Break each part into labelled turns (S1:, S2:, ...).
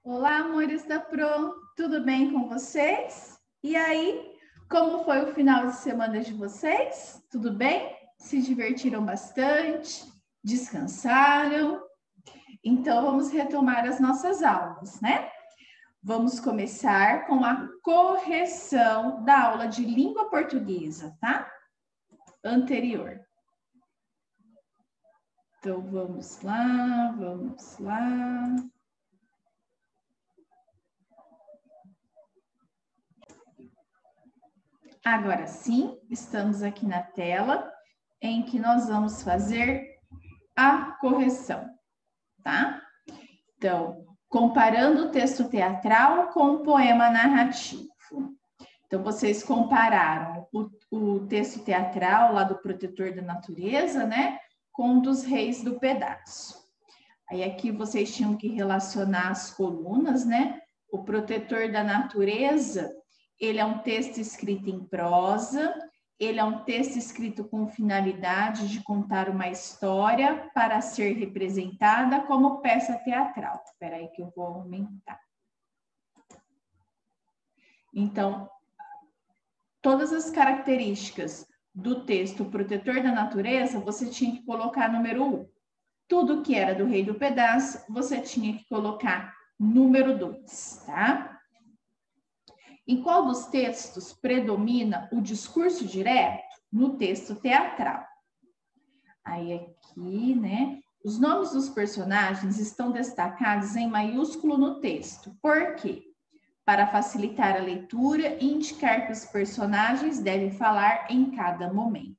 S1: Olá, amores da Pro, tudo bem com vocês? E aí, como foi o final de semana de vocês? Tudo bem? Se divertiram bastante? Descansaram? Então, vamos retomar as nossas aulas, né? Vamos começar com a correção da aula de língua portuguesa, tá? Anterior. Então, vamos lá, vamos lá. Agora sim, estamos aqui na tela em que nós vamos fazer a correção, tá? Então, comparando o texto teatral com o poema narrativo. Então, vocês compararam o texto teatral lá do Protetor da Natureza, né, com o dos Reis do Pedaço. Aí aqui vocês tinham que relacionar as colunas, né? O Protetor da Natureza, ele é um texto escrito em prosa, ele é um texto escrito com finalidade de contar uma história para ser representada como peça teatral. Espera aí que eu vou aumentar. Então, todas as características do texto Protetor da Natureza, você tinha que colocar número 1. Tudo que era do Rei do Pedaço, você tinha que colocar número 2, tá? Em qual dos textos predomina o discurso direto? No texto teatral. Aí aqui, né? Os nomes dos personagens estão destacados em maiúsculo no texto. Por quê? Para facilitar a leitura e indicar que os personagens devem falar em cada momento.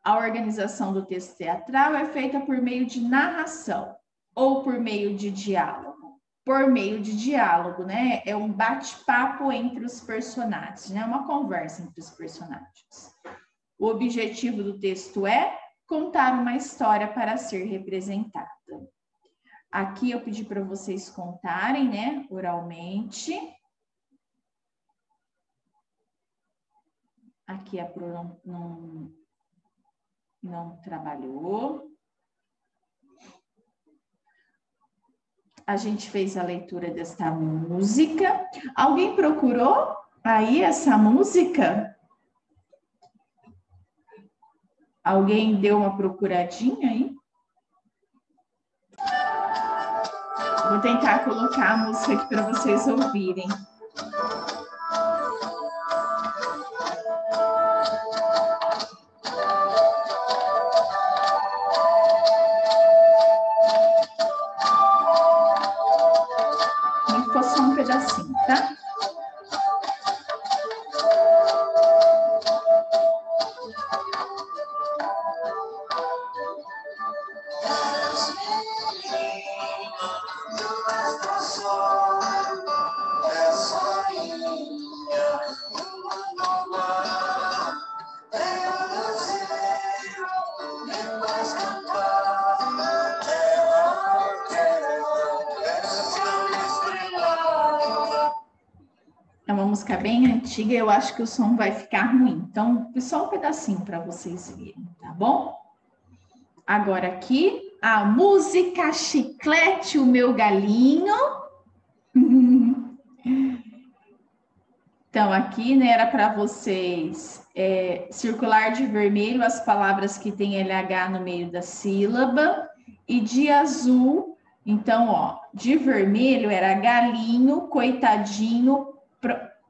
S1: A organização do texto teatral é feita por meio de narração ou por meio de diálogo. Por meio de diálogo, né? É um bate-papo entre os personagens, né? Uma conversa entre os personagens. O objetivo do texto é contar uma história para ser representada. Aqui eu pedi para vocês contarem, né? Oralmente. Aqui a Pro não trabalhou. A gente fez a leitura desta música. Alguém procurou aí essa música? Alguém deu uma procuradinha aí? Vou tentar colocar a música aqui para vocês ouvirem. Ficou só um pedacinho, tá? É uma música bem antiga, eu acho que o som vai ficar ruim. Então, só um pedacinho para vocês verem, tá bom? Agora aqui, a música Chiclete, o meu galinho. Então, aqui, né, era para vocês circular de vermelho as palavras que tem LH no meio da sílaba e de azul. Então, ó, de vermelho era galinho, coitadinho,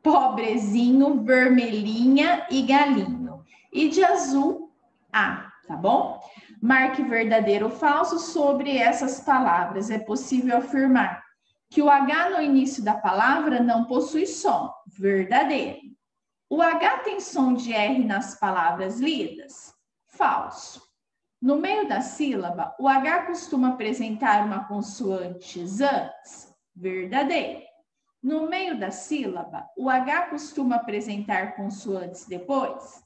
S1: pobrezinho, vermelhinha e galinho. E de azul, A, tá bom? Marque verdadeiro ou falso sobre essas palavras. É possível afirmar que o H no início da palavra não possui som. Verdadeiro. O H tem som de R nas palavras lidas? Falso. No meio da sílaba, o H costuma apresentar uma consoante antes? Verdadeiro. No meio da sílaba, o H costuma apresentar consoantes depois?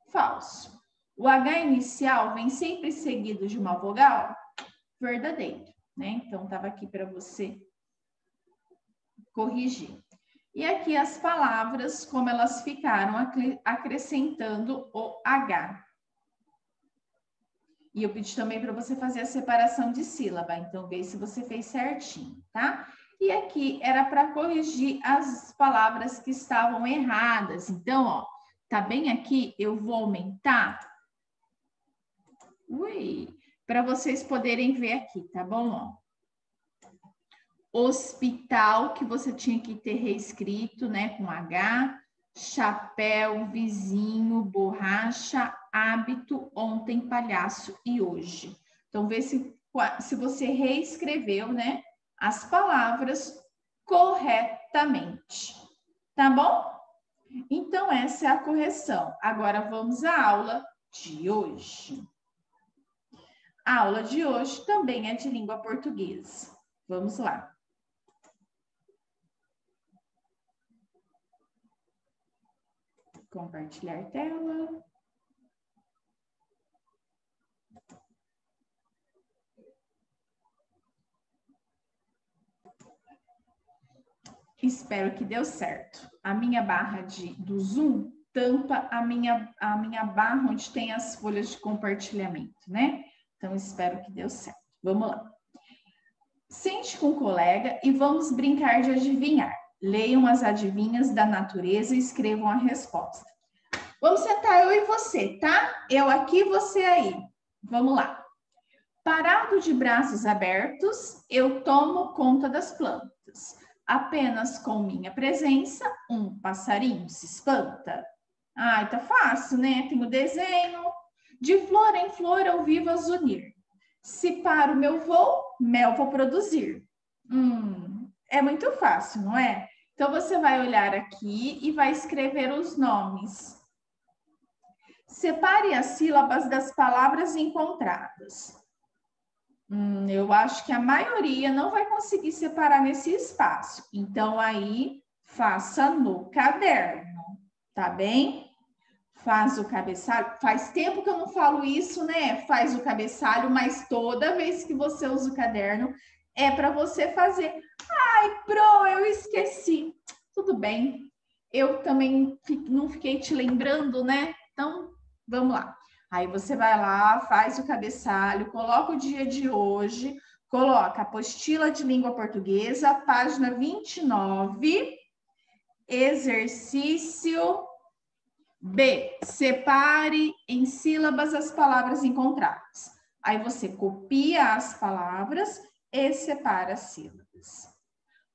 S1: Falso. O H inicial vem sempre seguido de uma vogal? Verdadeiro, né? Então, estava aqui para você corrigir. E aqui as palavras, como elas ficaram acrescentando o H. E eu pedi também para você fazer a separação de sílaba, então vê se você fez certinho, tá? E aqui era para corrigir as palavras que estavam erradas. Então, ó, tá bem aqui, eu vou aumentar. Para vocês poderem ver aqui, tá bom? Ó. Hospital, que você tinha que ter reescrito, né, com H. Chapéu, vizinho, borracha, hábito, ontem, palhaço e hoje. Então, vê se você reescreveu, né, as palavras corretamente. Tá bom? Então, essa é a correção. Agora, vamos à aula de hoje. A aula de hoje também é de língua portuguesa. Vamos lá. Compartilhar tela. Espero que deu certo. A minha barra do Zoom tampa a minha barra onde tem as folhas de compartilhamento, né? Então, espero que deu certo. Vamos lá. Sente com o colega e vamos brincar de adivinhar. Leiam as adivinhas da natureza e escrevam a resposta. Vamos sentar eu e você, tá? Eu aqui, você aí. Vamos lá. Parado de braços abertos, eu tomo conta das plantas. Apenas com minha presença, um passarinho se espanta. Ai, tá fácil, né? Tem o desenho. De flor em flor eu vivo a zunir. Se para o meu voo, mel vou produzir. É muito fácil, não é? Então, você vai olhar aqui e vai escrever os nomes. Separe as sílabas das palavras encontradas. Eu acho que a maioria não vai conseguir separar nesse espaço. Então, aí, faça no caderno, tá bem? Faz o cabeçalho. Faz tempo que eu não falo isso, né? Faz o cabeçalho, mas toda vez que você usa o caderno, é para você fazer. Ai, Pro, eu esqueci. Tudo bem. Eu também não fiquei te lembrando, né? Então, vamos lá. Aí você vai lá, faz o cabeçalho, coloca o dia de hoje, coloca apostila de língua portuguesa, página 29, exercício B. Separe em sílabas as palavras encontradas. Aí você copia as palavras e separa as sílabas.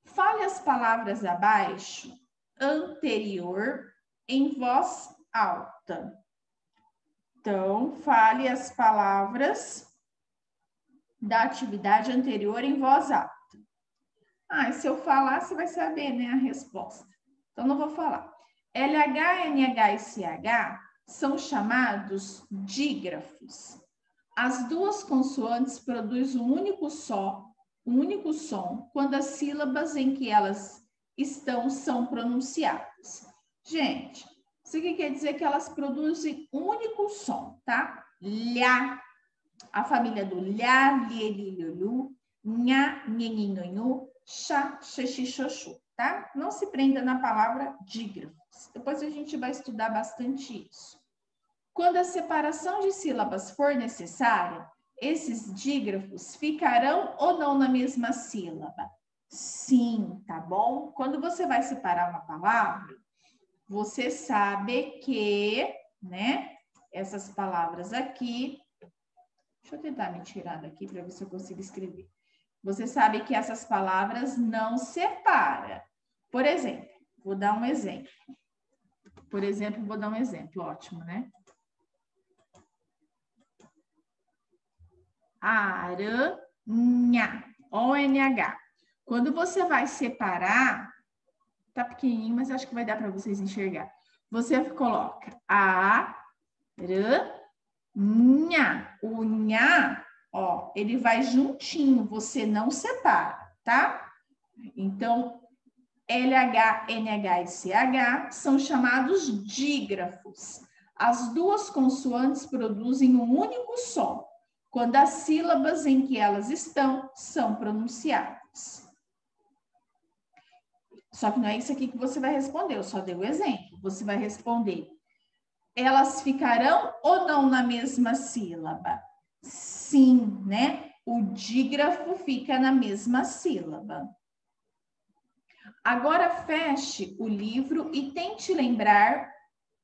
S1: Fale as palavras abaixo, anterior, em voz alta. Então, fale as palavras da atividade anterior em voz alta. Ah, e se eu falar, você vai saber, né, a resposta. Então, não vou falar. LH, NH e CH são chamados dígrafos. As duas consoantes produzem um único som quando as sílabas em que elas estão são pronunciadas. Gente, isso aqui quer dizer que elas produzem um único som, tá? Lhá, a família do lhá, liê, liu, nha, nhenhinhonhu, chá, xexi, xoxu, tá? Não se prenda na palavra dígrafos. Depois a gente vai estudar bastante isso. Quando a separação de sílabas for necessária, esses dígrafos ficarão ou não na mesma sílaba? Sim, tá bom? Quando você vai separar uma palavra, você sabe que, né, essas palavras aqui, deixa eu tentar me tirar daqui para ver se eu consigo escrever. Você sabe que essas palavras não separam. Por exemplo, vou dar um exemplo. Ótimo, né? Aranha, O-N-H. Quando você vai separar, tá pequenininho, mas acho que vai dar para vocês enxergar. Você coloca a, nha. O nha, ó, ele vai juntinho, você não separa, tá? Então, LH, NH e CH são chamados dígrafos. As duas consoantes produzem um único som quando as sílabas em que elas estão são pronunciadas. Só que não é isso aqui que você vai responder, eu só dei o exemplo. Você vai responder, elas ficarão ou não na mesma sílaba? sim, né? O dígrafo fica na mesma sílaba. Agora feche o livro e tente lembrar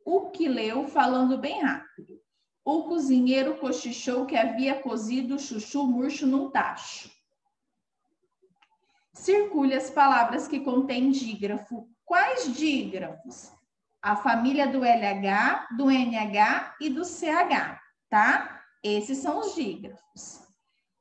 S1: o que leu falando bem rápido. O cozinheiro cochichou que havia cozido chuchu murcho num tacho. Circule as palavras que contêm dígrafo. Quais dígrafos? A família do LH, do NH e do CH, tá? Esses são os dígrafos.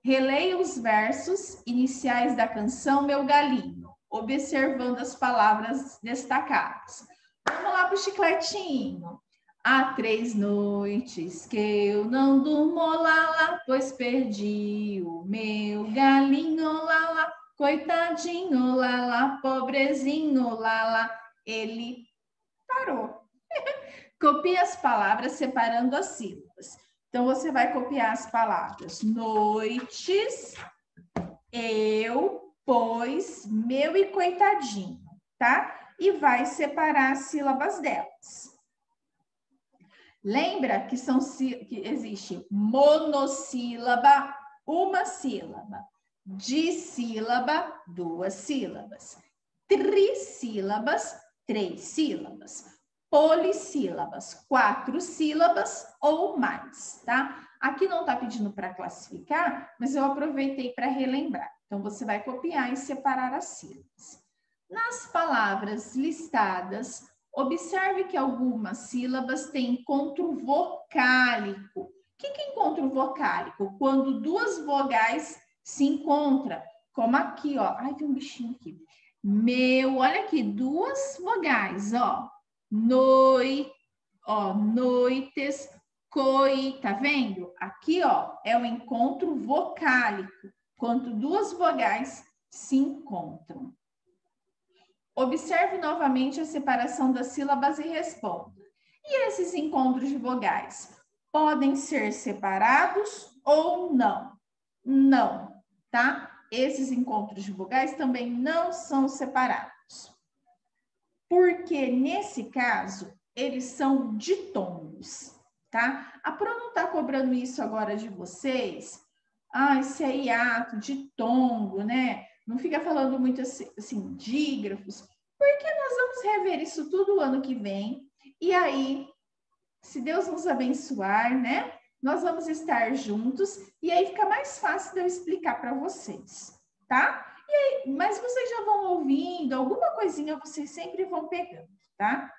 S1: Releia os versos iniciais da canção Meu Galinho, observando as palavras destacadas. Vamos lá para o chicletinho. Há 3 noites que eu não durmo, lá, pois perdi o meu galinho, lá, coitadinho, lá, pobrezinho, lá, ele parou. Copie as palavras separando as sílabas. Então, você vai copiar as palavras noites, eu, pois, meu e coitadinho, tá? E vai separar as sílabas delas. Lembra que existe monossílaba, uma sílaba, dissílaba, 2 sílabas, trissílabas, 3 sílabas, polissílabas, 4 sílabas ou mais, tá? Aqui não está pedindo para classificar, mas eu aproveitei para relembrar. Então, você vai copiar e separar as sílabas. Nas palavras listadas, observe que algumas sílabas têm encontro vocálico. O que é encontro vocálico? Quando 2 vogais se encontram, como aqui, ó. Ai, tem um bichinho aqui. Meu, olha aqui, 2 vogais, ó. Noites, coi, tá vendo? Aqui, ó, é o encontro vocálico, quando 2 vogais se encontram. Observe novamente a separação das sílabas e responda. E esses encontros de vogais podem ser separados ou não? Não, tá? Esses encontros de vogais também não são separados. Porque, nesse caso, eles são ditongos, tá? A Pro não está cobrando isso agora de vocês. Ah, esse é hiato, ditongo, né? Não fica falando muito assim, dígrafos, porque nós vamos rever isso tudo o ano que vem. E aí, se Deus nos abençoar, né? Nós vamos estar juntos e aí fica mais fácil de eu explicar para vocês, tá? E aí, mas vocês já vão ouvindo, alguma coisinha vocês sempre vão pegando, tá?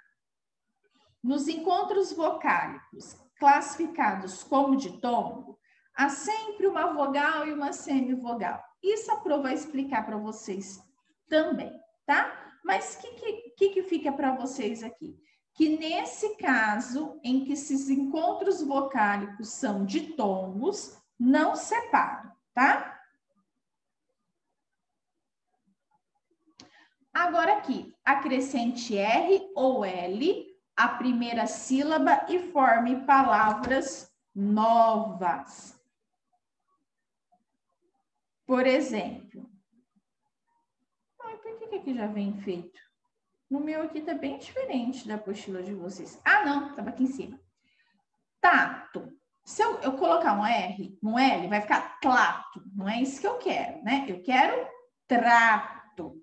S1: Nos encontros vocálicos classificados como ditongo, há sempre uma vogal e uma semivogal. Isso a Pro vai explicar para vocês também, tá? Mas o que fica para vocês aqui? Que nesse caso, em que esses encontros vocálicos são ditongos, não separam, tá? Agora aqui, acrescente R ou L, a primeira sílaba e forme palavras novas. Por exemplo, por que aqui já vem feito? No meu aqui tá bem diferente da apostila de vocês. Ah, não, estava aqui em cima. Tato. Se eu colocar um R, um L, vai ficar tlato. Não é isso que eu quero, né? Eu quero trato.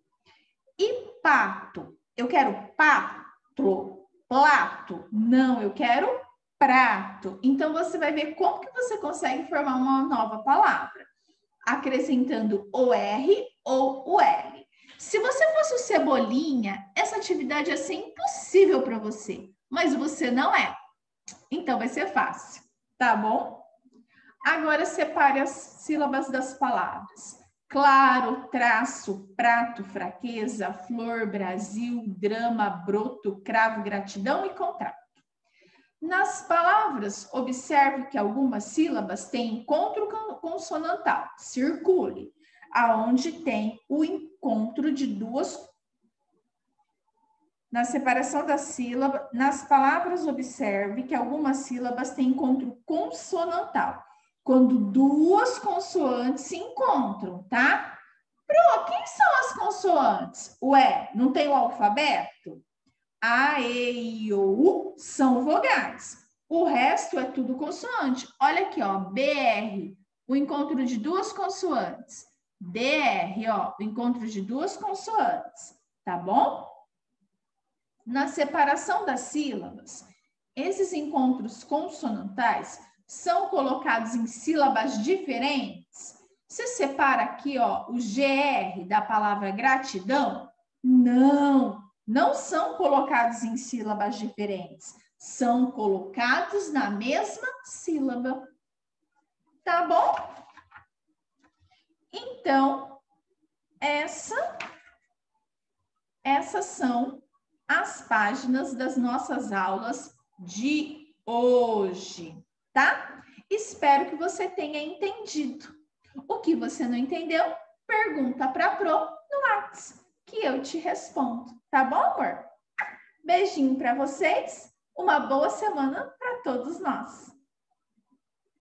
S1: E pato. Eu quero pato, plato. Não, eu quero prato. Então, você vai ver como que você consegue formar uma nova palavra. Acrescentando o R ou o L. Se você fosse o Cebolinha, essa atividade ia ser impossível para você. Mas você não é. Então, vai ser fácil, tá bom? Agora, separe as sílabas das palavras. Claro, traço, prato, fraqueza, flor, Brasil, drama, broto, cravo, gratidão e contrato. Nas palavras, observe que algumas sílabas têm encontro consonantal, circule, aonde tem o encontro de 2. Na separação da sílaba, nas palavras, observe que algumas sílabas têm encontro consonantal, quando 2 consoantes se encontram, tá? Pro, quem são as consoantes? Ué, não tem o alfabeto? A, E, I, O, U são vogais. O resto é tudo consoante. Olha aqui, ó, BR, o encontro de duas consoantes. DR, ó, o encontro de duas consoantes, tá bom? Na separação das sílabas, esses encontros consonantais são colocados em sílabas diferentes? Você separa aqui, ó, o GR da palavra gratidão? Não, não são colocados em sílabas diferentes. São colocados na mesma sílaba. Tá bom? Então, essas são as páginas das nossas aulas de hoje, tá? Espero que você tenha entendido. O que você não entendeu, pergunta para a Pro no WhatsApp, que eu te respondo, tá bom, amor? Beijinho para vocês, uma boa semana para todos nós.